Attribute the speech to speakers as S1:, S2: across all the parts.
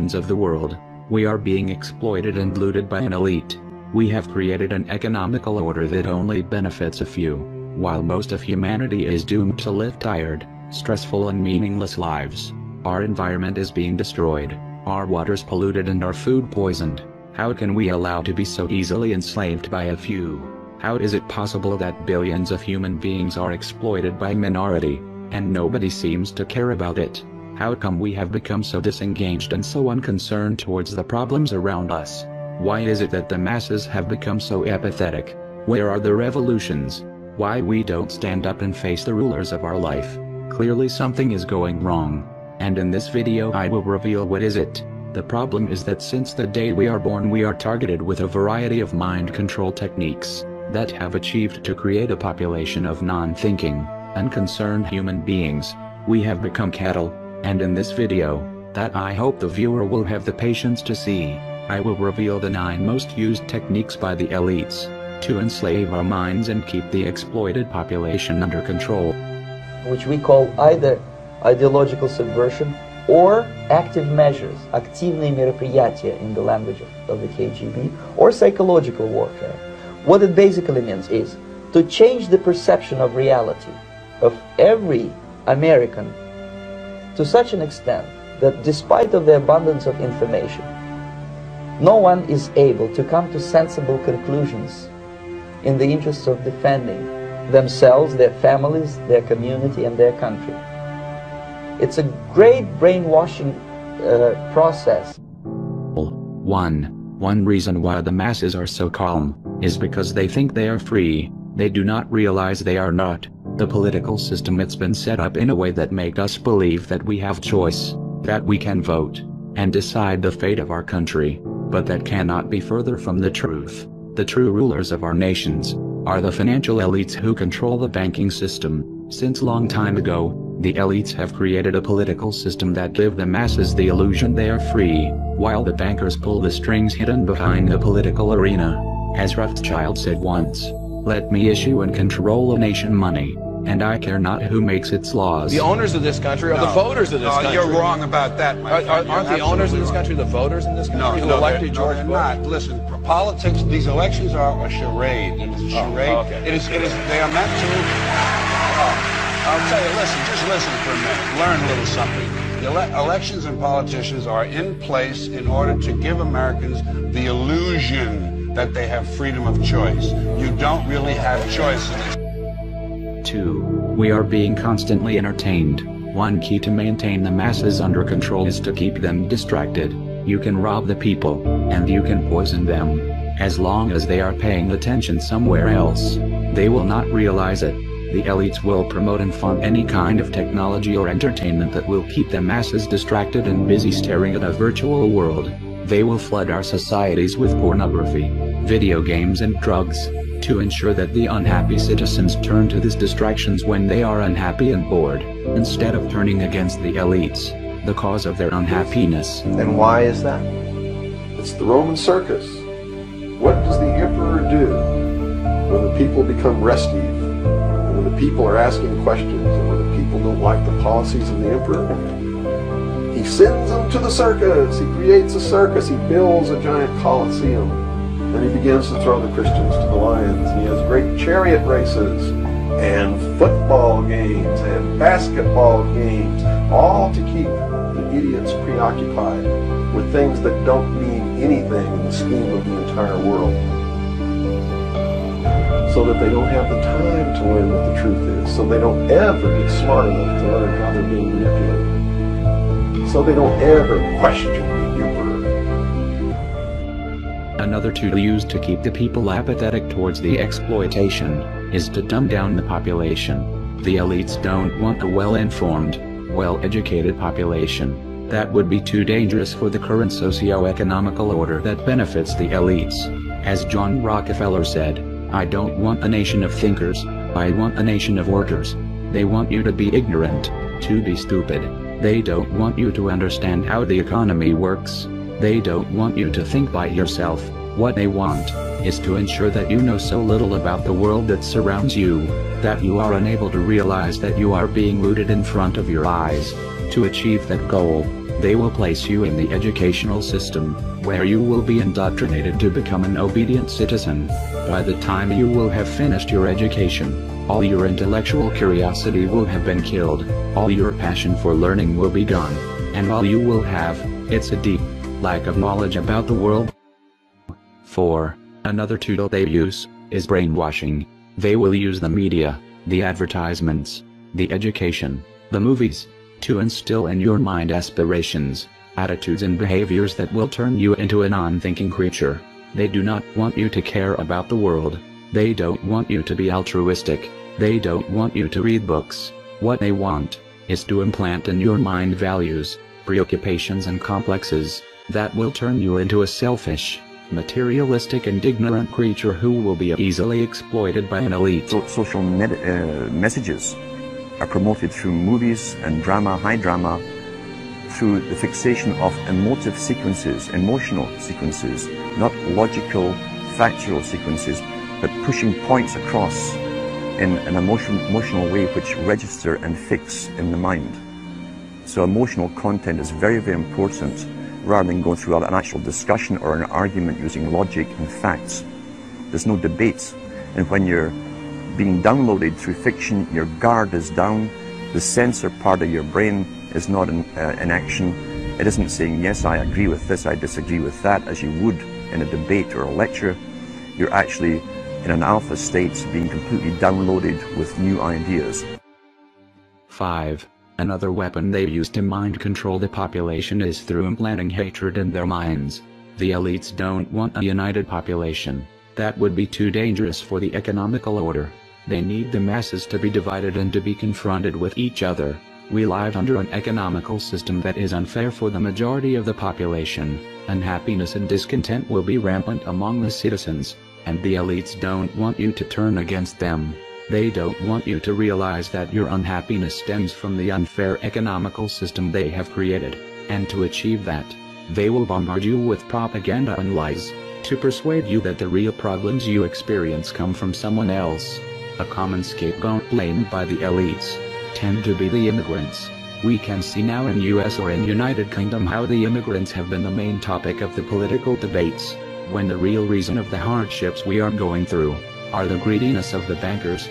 S1: citizens of the world. We are being exploited and looted by an elite. We have created an economical order that only benefits a few, while most of humanity is doomed to live tired, stressful and meaningless lives. Our environment is being destroyed, our waters polluted and our food poisoned. How can we allow to be so easily enslaved by a few? How is it possible that billions of human beings are exploited by a minority, and nobody seems to care about it? How come we have become so disengaged and so unconcerned towards the problems around us? Why is it that the masses have become so apathetic? Where are the revolutions? Why we don't stand up and face the rulers of our life? Clearly something is going wrong. And in this video I will reveal what is it. The problem is that since the day we are born we are targeted with a variety of mind control techniques that have achieved to create a population of non-thinking, unconcerned human beings. We have become cattle, and in this video, that I hope the viewer will have the patience to see, I will reveal the 9 most used techniques by the elites to enslave our minds and keep the exploited population under control.
S2: Which we call either ideological subversion or active measures, активные мероприятия in the language of the KGB, or psychological warfare. What it basically means is to change the perception of reality of every American to such an extent that despite of the abundance of information, no one is able to come to sensible conclusions in the interests of defending themselves, their families, their community, and their country. It's a great brainwashing process.
S1: One reason why the masses are so calm is because they think they are free. They do not realize they are not. The political system it's been set up in a way that makes us believe that we have choice, that we can vote and decide the fate of our country, but that cannot be further from the truth. The true rulers of our nations are the financial elites who control the banking system. Since long time ago, the elites have created a political system that give the masses the illusion they are free, while the bankers pull the strings hidden behind the political arena. As Rothschild said once, "Let me issue and control a nation money, and I care not who makes its laws."
S3: The owners of this country are the voters of this country.
S4: You're wrong about that, my friend.
S3: Aren't the owners of this country the voters in this country who elected George Bush?
S4: Not. Listen, politics, these elections are a charade. It is a charade.
S3: Okay.
S4: They are meant to... I'll tell you, just listen for a minute. Learn a little something. The elections and politicians are in place in order to give Americans the illusion that they have freedom of choice. You don't really have choices.
S1: 2. We are being constantly entertained. One key to maintain the masses under control is to keep them distracted. You can rob the people, and you can poison them. As long as they are paying attention somewhere else, they will not realize it. The elites will promote and fund any kind of technology or entertainment that will keep the masses distracted and busy staring at a virtual world. They will flood our societies with pornography, video games and drugs, to ensure that the unhappy citizens turn to these distractions when they are unhappy and bored, instead of turning against the elites, the cause of their unhappiness.
S5: And why is that? It's the Roman circus. What does the emperor do when the people become restive? When the people are asking questions, and when the people don't like the policies of the emperor, he sends them to the circus. He creates a circus. He builds a giant coliseum, and he begins to throw the Christians to the lions. He has great chariot races and football games and basketball games, all to keep the idiots preoccupied with things that don't mean anything in the scheme of the entire world, so that they don't have the time to learn what the truth is, so they don't ever get smart enough to learn how they're being manipulated, so they don't ever question the emperor.
S1: Another tool used to keep the people apathetic towards the exploitation is to dumb down the population. The elites don't want a well-informed, well-educated population. That would be too dangerous for the current socio-economical order that benefits the elites. As John Rockefeller said, "I don't want a nation of thinkers, I want a nation of workers." They want you to be ignorant, to be stupid. They don't want you to understand how the economy works. They don't want you to think by yourself. What they want is to ensure that you know so little about the world that surrounds you, that you are unable to realize that you are being looted in front of your eyes. To achieve that goal, They will place you in the educational system, where you will be indoctrinated to become an obedient citizen. By the time you will have finished your education, all your intellectual curiosity will have been killed, all your passion for learning will be gone, and all you will have, it's a deep lack of knowledge about the world. 4. Another tool they use is brainwashing. They will use the media, the advertisements, the education, the movies, to instill in your mind aspirations, attitudes and behaviors that will turn you into a non-thinking creature. They do not want you to care about the world. They don't want you to be altruistic. They don't want you to read books. What they want is to implant in your mind values, preoccupations and complexes that will turn you into a selfish, materialistic and ignorant creature who will be easily exploited by an elite.
S6: Social messages are promoted through movies and drama, high drama, through the fixation of emotive sequences, emotional sequences, not logical, factual sequences, but pushing points across in an emotional way which register and fix in the mind. So emotional content is very, very important, rather than going through an actual discussion or an argument using logic and facts. There's no debate. And when you're being downloaded through fiction, your guard is down, the censor part of your brain is not in action. It isn't saying, yes, I agree with this, I disagree with that, as you would in a debate or a lecture. You're actually in an alpha state, being completely downloaded with new ideas.
S1: 5. Another weapon they use to mind control the population is through implanting hatred in their minds. The elites don't want a united population. That would be too dangerous for the economical order. They need the masses to be divided and to be confronted with each other. We live under an economical system that is unfair for the majority of the population. Unhappiness and discontent will be rampant among the citizens, and the elites don't want you to turn against them. They don't want you to realize that your unhappiness stems from the unfair economical system they have created, and to achieve that, they will bombard you with propaganda and lies, to persuade you that the real problems you experience come from someone else. A common scapegoat blamed by the elites tend to be the immigrants. We can see now in US or in United Kingdom how the immigrants have been the main topic of the political debates, when the real reason of the hardships we are going through are the greediness of the bankers.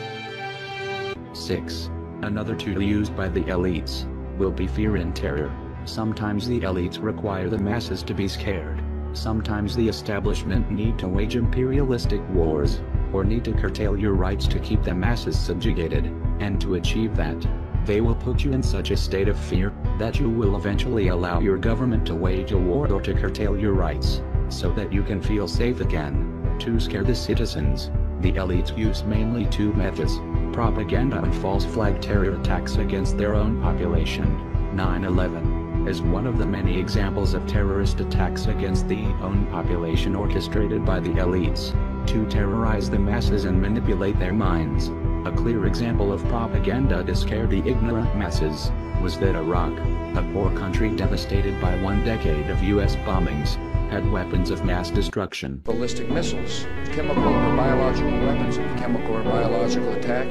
S1: 6. Another tool used by the elites will be fear and terror. Sometimes the elites require the masses to be scared. Sometimes the establishment need to wage imperialistic wars, or need to curtail your rights to keep the masses subjugated, and to achieve that, they will put you in such a state of fear that you will eventually allow your government to wage a war or to curtail your rights, so that you can feel safe again. To scare the citizens, the elites use mainly two methods: propaganda and false flag terror attacks against their own population. 9/11 is one of the many examples of terrorist attacks against the own population orchestrated by the elites, to terrorize the masses and manipulate their minds. A clear example of propaganda to scare the ignorant masses was that Iraq, a poor country devastated by 1 decade of US bombings, had weapons of mass destruction.
S3: Ballistic missiles, chemical or biological weapons of chemical or biological attack,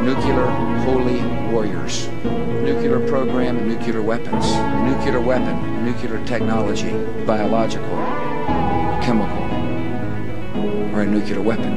S3: nuclear holy warriors, nuclear program and nuclear weapons, nuclear weapon, nuclear technology, biological, chemical, or a nuclear weapon.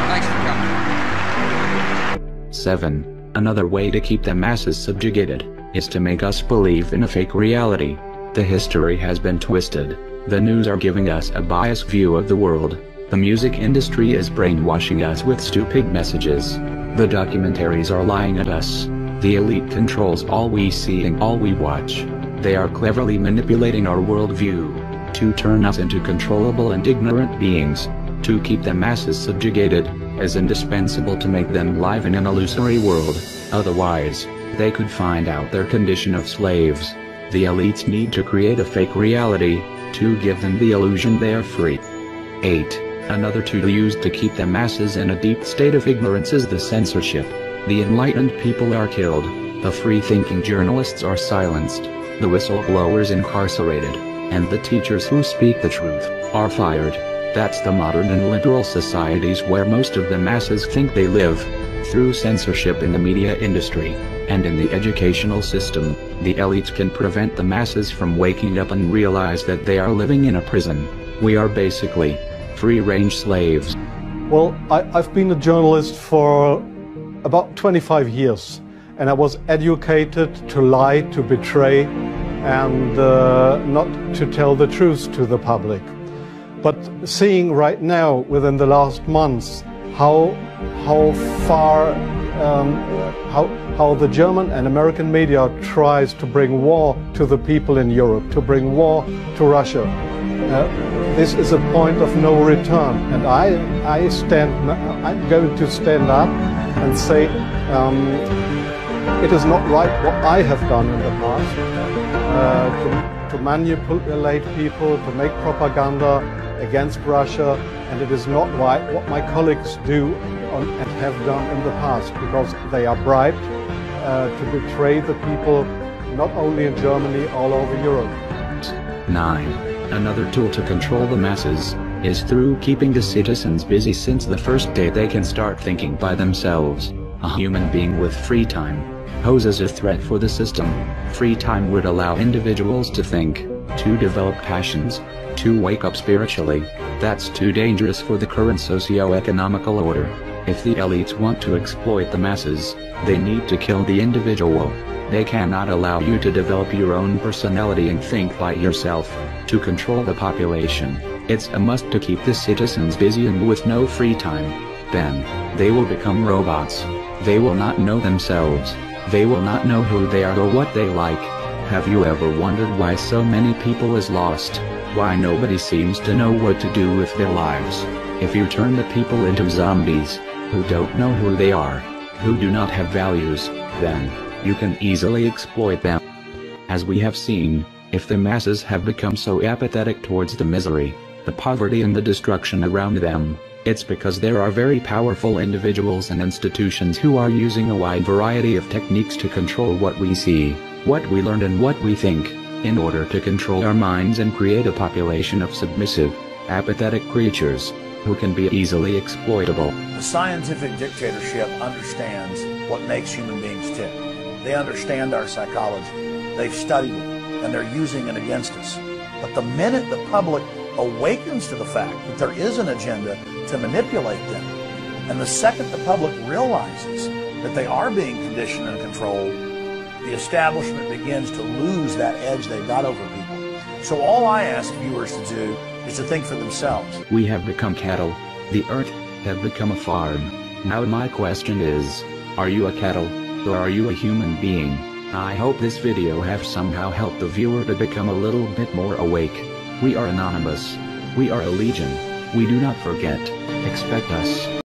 S3: Thanks for coming.
S1: 7. Another way to keep the masses subjugated is to make us believe in a fake reality. The history has been twisted. The news are giving us a biased view of the world. The music industry is brainwashing us with stupid messages. The documentaries are lying at us. The elite controls all we see and all we watch. They are cleverly manipulating our worldview to turn us into controllable and ignorant beings. To keep the masses subjugated is indispensable to make them live in an illusory world. Otherwise, they could find out their condition of slaves. The elites need to create a fake reality to give them the illusion they are free. 8. Another tool used to keep the masses in a deep state of ignorance is the censorship. The enlightened people are killed, the free-thinking journalists are silenced, the whistleblowers incarcerated, and the teachers who speak the truth are fired. That's the modern and liberal societies where most of the masses think they live. Through censorship in the media industry and in the educational system, The elites can prevent the masses from waking up and realize that they are living in a prison. We are basically free-range slaves.
S7: Well, I've been a journalist for about 25 years, and I was educated to lie, to betray, and not to tell the truth to the public. But seeing right now, within the last months, how the German and American media tries to bring war to the people in Europe, to bring war to Russia. This is a point of no return, and I'm going to stand up and say it is not right what I have done in the past, to manipulate people, to make propaganda against Russia, and it is not right what my colleagues do and have done in the past, because they are bribed to betray the people, not only in Germany, all over Europe.
S1: 9. Another tool to control the masses is through keeping the citizens busy since the first day they can start thinking by themselves. A human being with free time poses a threat for the system. Free time would allow individuals to think, to develop passions, to wake up spiritually. That's too dangerous for the current socio-economical order. If the elites want to exploit the masses, they need to kill the individual. They cannot allow you to develop your own personality and think by yourself. To control the population, it's a must to keep the citizens busy and with no free time. Then, they will become robots. They will not know themselves. They will not know who they are or what they like. Have you ever wondered why so many people is lost? Why nobody seems to know what to do with their lives? If you turn the people into zombies, who don't know who they are, who do not have values, then, you can easily exploit them. As we have seen, if the masses have become so apathetic towards the misery, the poverty and the destruction around them, it's because there are very powerful individuals and institutions who are using a wide variety of techniques to control what we see, what we learn and what we think, in order to control our minds and create a population of submissive, apathetic creatures, who can be easily exploitable.
S8: The scientific dictatorship understands what makes human beings tick. They understand our psychology. They've studied it, and they're using it against us. But the minute the public awakens to the fact that there is an agenda to manipulate them, and the second the public realizes that they are being conditioned and controlled, the establishment begins to lose that edge they've got over people. So all I ask viewers to do is to think for themselves.
S1: We have become cattle. The earth have become a farm. Now my question is, are you a cattle, or are you a human being? I hope this video have somehow helped the viewer to become a little bit more awake. We are anonymous. We are a legion. We do not forget. Expect us.